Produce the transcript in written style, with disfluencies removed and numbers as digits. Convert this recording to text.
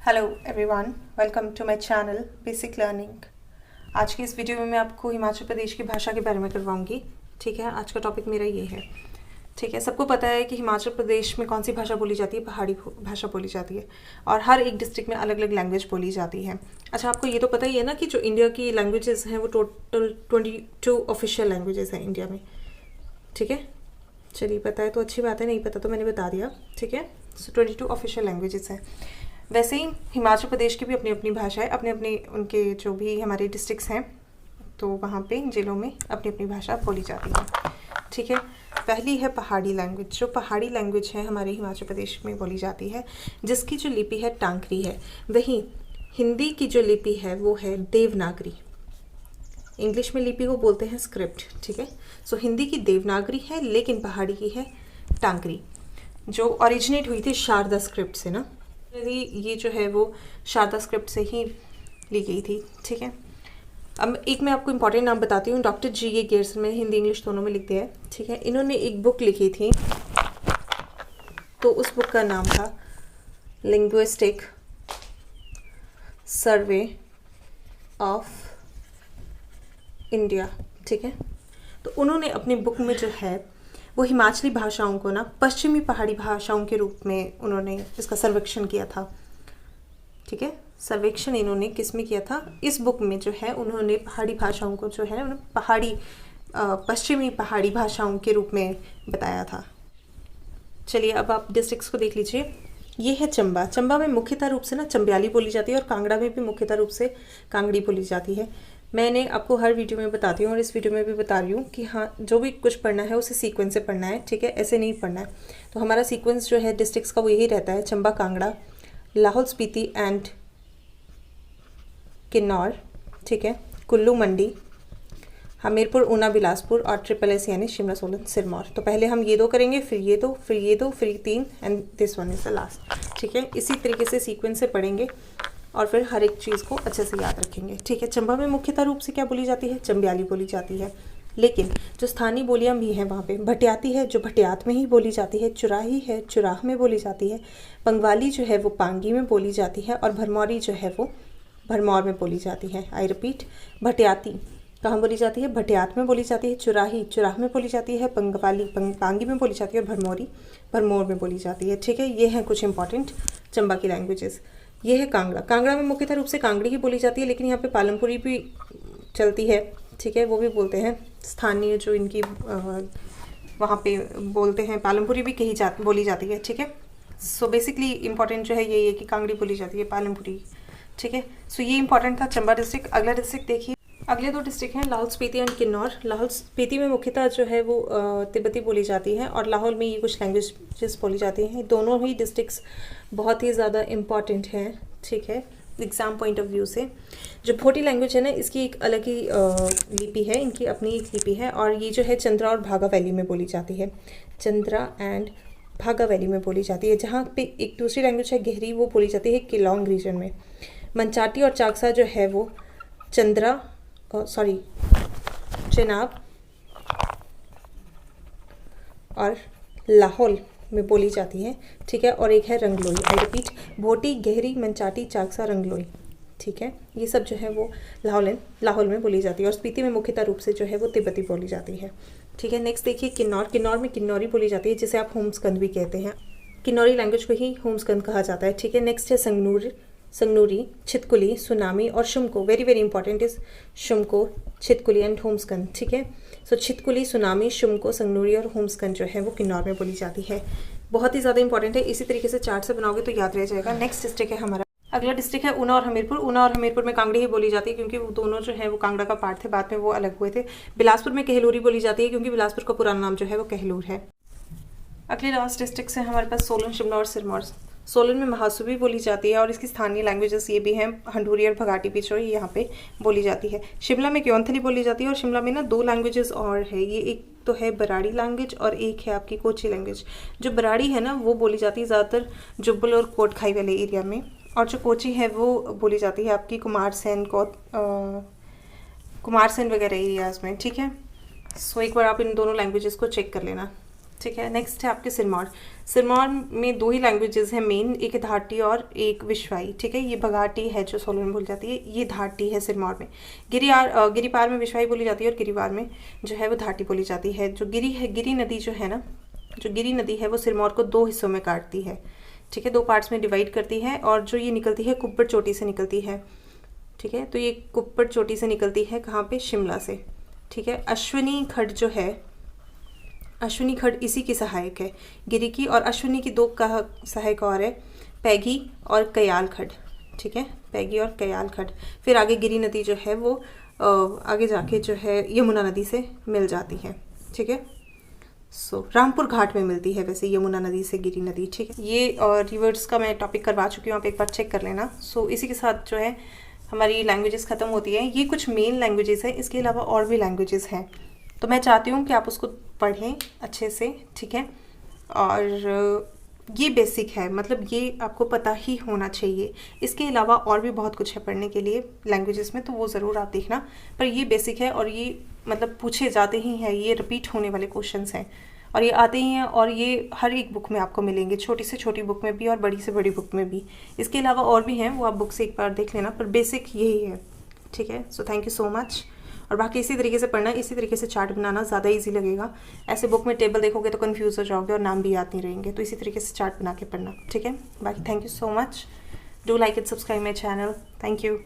Hello everyone, welcome to my channel basic learning. आज की इस वीडियो में मैं आपको हिमाचल प्रदेश की भाषा के बारे में करवाऊंगी। ठीक है, आज का टॉपिक मेरा ये है। ठीक है, सबको पता है कि हिमाचल प्रदेश में कौन सी भाषा बोली जाती है, पहाड़ी भाषा बोली जाती है और हर एक डिस्ट्रिक्ट में अलग अलग लैंग्वेज बोली जाती है। अच्छा, आपको ये तो पता ही है ना कि जो इंडिया की लैंग्वेजेस हैं वो टोटल 22 ऑफिशियल लैंग्वेजेस हैं इंडिया में। ठीक है, चलिए पता है तो अच्छी बात है, नहीं पता तो मैंने बता दिया। ठीक है, 22 ऑफिशियल लैंग्वेजेस हैं। वैसे ही हिमाचल प्रदेश की भी अपनी अपनी भाषा है, अपने अपने उनके जो भी हमारे डिस्ट्रिक्ट्स हैं तो वहाँ पे जिलों में अपनी अपनी भाषा बोली जाती है। ठीक है, पहली है पहाड़ी लैंग्वेज। जो पहाड़ी लैंग्वेज है हमारे हिमाचल प्रदेश में बोली जाती है, जिसकी जो लिपि है टांकरी है। वहीं हिंदी की जो लिपि है वो है देवनागरी। इंग्लिश में लिपि को बोलते हैं स्क्रिप्ट। ठीक है, सो हिंदी की देवनागरी है लेकिन पहाड़ी की है टांकरी, जो ओरिजिनेट हुई थी शारदा स्क्रिप्ट से ना। ये जो है वो शारदा स्क्रिप्ट से ही ली गई थी। ठीक है, अब एक मैं आपको इम्पॉर्टेंट नाम बताती हूँ। Doctor G.A.. गेयर्सन, में हिंदी इंग्लिश दोनों में लिखते हैं। ठीक है, इन्होंने एक बुक लिखी थी, तो उस बुक का नाम था लिंग्विस्टिक सर्वे ऑफ इंडिया। ठीक है, तो उन्होंने अपनी बुक में जो है वो हिमाचली भाषाओं को ना पश्चिमी पहाड़ी भाषाओं के रूप में उन्होंने इसका सर्वेक्षण किया था। ठीक है, सर्वेक्षण इन्होंने किस में किया था? इस बुक में जो है उन्होंने पहाड़ी भाषाओं को जो है पश्चिमी पहाड़ी भाषाओं के रूप में बताया था। चलिए अब आप डिस्ट्रिक्ट्स को देख लीजिए। ये है चंबा। चंबा में मुख्यतः रूप से ना चंब्याली बोली जाती है और कांगड़ा में भी मुख्यतः रूप से कांगड़ी बोली जाती है। मैंने आपको हर वीडियो में बताती हूँ और इस वीडियो में भी बता रही हूँ कि हाँ, जो भी कुछ पढ़ना है उसे सीक्वेंस से पढ़ना है। ठीक है, ऐसे नहीं पढ़ना है। तो हमारा सीक्वेंस जो है डिस्ट्रिक्ट्स का वो यही रहता है: चंबा, कांगड़ा, लाहौल स्पीति एंड किन्नौर। ठीक है, कुल्लू, मंडी, हमीरपुर, ऊना, बिलासपुर और SSS यानी शिमला, सोलन, सिरमौर। तो पहले हम ये दो करेंगे, फिर ये दो, फिर ये दो, फिर 3 and this one is the last. ठीक है, इसी तरीके से सीक्वेंस से पढ़ेंगे और फिर हर एक चीज़ को अच्छे से याद रखेंगे। ठीक है, चंबा में मुख्यतः रूप से क्या बोली जाती है? चंब्याली बोली जाती है, लेकिन जो स्थानीय बोलियाँ भी हैं वहाँ पे भटियाती है, जो भटियात में ही बोली जाती है, चुराही है, चुराह में बोली जाती है, पंगवाली जो है वो पांगी में बोली जाती है और भरमौरी जो है वो भरमौर में बोली जाती है। आई रिपीट, भटियाती कहाँ बोली जाती है? भटियात में बोली जाती है, चुराही चुराह में बोली जाती है, पंगवाली पांगी में बोली जाती है और भरमौरी भरमौर में बोली जाती है। ठीक है, ये हैं कुछ इंपॉर्टेंट चंबा की लैंग्वेजेस। ये है कांगड़ा। कांगड़ा में मुख्यतः रूप से कांगड़ी ही बोली जाती है, लेकिन यहाँ पे पालमपुरी भी चलती है। ठीक है, वो भी बोलते हैं स्थानीय जो इनकी वहाँ पे बोलते हैं, पालमपुरी भी बोली जाती है। ठीक है, सो बेसिकली इंपॉर्टेंट जो है ये कि कांगड़ी बोली जाती है, पालमपुरी। ठीक है, सो ये इंपॉर्टेंट था चंबा डिस्ट्रिक्ट। अगला डिस्ट्रिक्ट देखिए। अगले दो डिस्ट्रिक्ट हैं लाहौल स्पीति एंड किन्नौर। लाहौल स्पीति में मुख्यतः जो है वो तिब्बती बोली जाती है और लाहौल में ये कुछ लैंग्वेजेस बोली जाती हैं। दोनों ही डिस्ट्रिक्ट्स बहुत ही ज़्यादा इम्पॉर्टेंट हैं। ठीक है, एग्ज़ाम पॉइंट ऑफ व्यू से। जो भोटी लैंग्वेज है ना, इसकी एक अलग ही लिपि है, इनकी अपनी एक लिपि है और ये जो है चंद्रा और भागा वैली में बोली जाती है। चंद्रा एंड भागा वैली में बोली जाती है। जहाँ पे एक दूसरी लैंग्वेज है गहरी, वो बोली जाती है किलोंग रीजन में। मंचाटी और चाकसा जो है वो चेनाब और लाहौल में बोली जाती है। ठीक है, और एक है रंगलोई। आई रिपीट, भोटी, गहरी, मंचाटी, चाकसा, रंगलोई। ठीक है, ये सब जो है वो लाहौल में बोली जाती है और स्पीति में मुख्यतः रूप से जो है वो तिब्बती बोली जाती है। ठीक है, नेक्स्ट देखिए किन्नौर। किन्नौर में किन्नौरी बोली जाती है, जिसे आप होमस्कंद भी कहते हैं। किन्नौरी लैंग्वेज को ही होमस्कंद कहा जाता है। ठीक है, नेक्स्ट है संगनूरी, छितकुली, सुनामी और शुमको। वेरी वेरी इंपॉर्टेंट इज शुमको, छितकुली एंड होमस्कंद। ठीक है, सो छितकुली, सुनामी, शुमको, संगनूरी और होमस्कंद जो है वो किन्नौर में बोली जाती है। बहुत ही ज़्यादा इंपॉर्टेंट है, इसी तरीके से चार्ट से बनाओगे तो याद रह जाएगा। नेक्स्ट डिस्ट्रिक्ट है हमारा, अगला डिस्ट्रिक्ट है ऊना और हमीरपुर। ऊना और हमीरपुर में कांगड़ी ही बोली जाती है, क्योंकि वो दोनों जो है वो कांगड़ा का पार्ट थे, बाद में वो अलग हुए थे। बिलासपुर में कहलूरी बोली जाती है, क्योंकि बिलासपुर का पुराना नाम जो है वो कहलूर है। अगले लास्ट डिस्ट्रिक्ट है हमारे पास सोलन, शिमला और सिरमौर। सोलन में महासुबी बोली जाती है और इसकी स्थानीय लैंग्वेजेस ये भी हैं, हंडूरी और भगाटी भी जो यहाँ पे बोली जाती है। शिमला में क्योंथली बोली जाती है और शिमला में ना 2 लैंग्वेजेस और है। ये एक तो है बराड़ी लैंग्वेज और एक है आपकी कोची लैंग्वेज। जो बराड़ी है ना वो बोली जाती है ज़्यादातर जुब्बल और कोटखाई वाले एरिया में, और जो कोची है वो बोली जाती है आपकी कुमारसैन वगैरह एरियाज़ में। ठीक है, सो एक बार आप इन दोनों लैंग्वेजेस को चेक कर लेना। ठीक है। नेक्स्ट है आपके सिरमौर। सिरमौर में दो ही लैंग्वेजेस हैं मेन, एक है धाटी और एक विश्वाई। ठीक है, ये बघाटी है जो सोलन में बोली जाती है, ये धाटी है सिरमौर में। गिरिपार में विश्वाई बोली जाती है और गिरिवार में जो है वो धाटी बोली जाती है। जो गिरी है, गिरी नदी जो है ना, जो गिरी नदी है वो सिरमौर को दो हिस्सों में काटती है। ठीक है, दो पार्ट्स में डिवाइड करती है और जो ये निकलती है कुप्पड़ चोटी से निकलती है। ठीक है, तो ये कुप्पड़ चोटी से निकलती है कहाँ पे, शिमला से। ठीक है, अश्विनी खड्ड जो है, अश्विनी खड्ड इसी की सहायक है गिरी की, और अश्विनी की दो का सहायक और है, पैगी और कयाल खड्ड। ठीक है, पैगी और कयाल खड्ड। फिर आगे गिरी नदी जो है वो आगे जाके जो है यमुना नदी से मिल जाती है। ठीक है, रामपुर घाट में मिलती है वैसे यमुना नदी से गिरी नदी। ठीक है, ये रिवर्स का मैं टॉपिक करवा चुकी हूँ, आप एक बार चेक कर लेना। इसी के साथ जो है हमारी लैंग्वेजेस ख़त्म होती हैं। ये कुछ मेन लैंग्वेजेस हैं, इसके अलावा और भी लैंग्वेजेस हैं, तो मैं चाहती हूँ कि आप उसको पढ़ें अच्छे से। ठीक है, और ये बेसिक है, मतलब ये आपको पता ही होना चाहिए। इसके अलावा और भी बहुत कुछ है पढ़ने के लिए लैंग्वेजेस में, तो वो ज़रूर आप देखना, पर ये बेसिक है और ये मतलब पूछे जाते ही हैं, ये रिपीट होने वाले क्वेश्चंस हैं और ये आते ही हैं, और ये हर एक बुक में आपको मिलेंगे, छोटी से छोटी बुक में भी और बड़ी से बड़ी बुक में भी। इसके अलावा और भी हैं, वो आप बुक से एक बार देख लेना, पर बेसिक यही है। ठीक है, so thank you so much. और बाकी इसी तरीके से पढ़ना, इसी तरीके से चार्ट बनाना ज़्यादा इजी लगेगा। ऐसे बुक में टेबल देखोगे तो कंफ्यूज हो जाओगे और नाम भी याद नहीं रहेंगे, तो इसी तरीके से चार्ट बना के पढ़ना। ठीक है, बाकी thank you so much. Do like it, subscribe my channel. Thank you.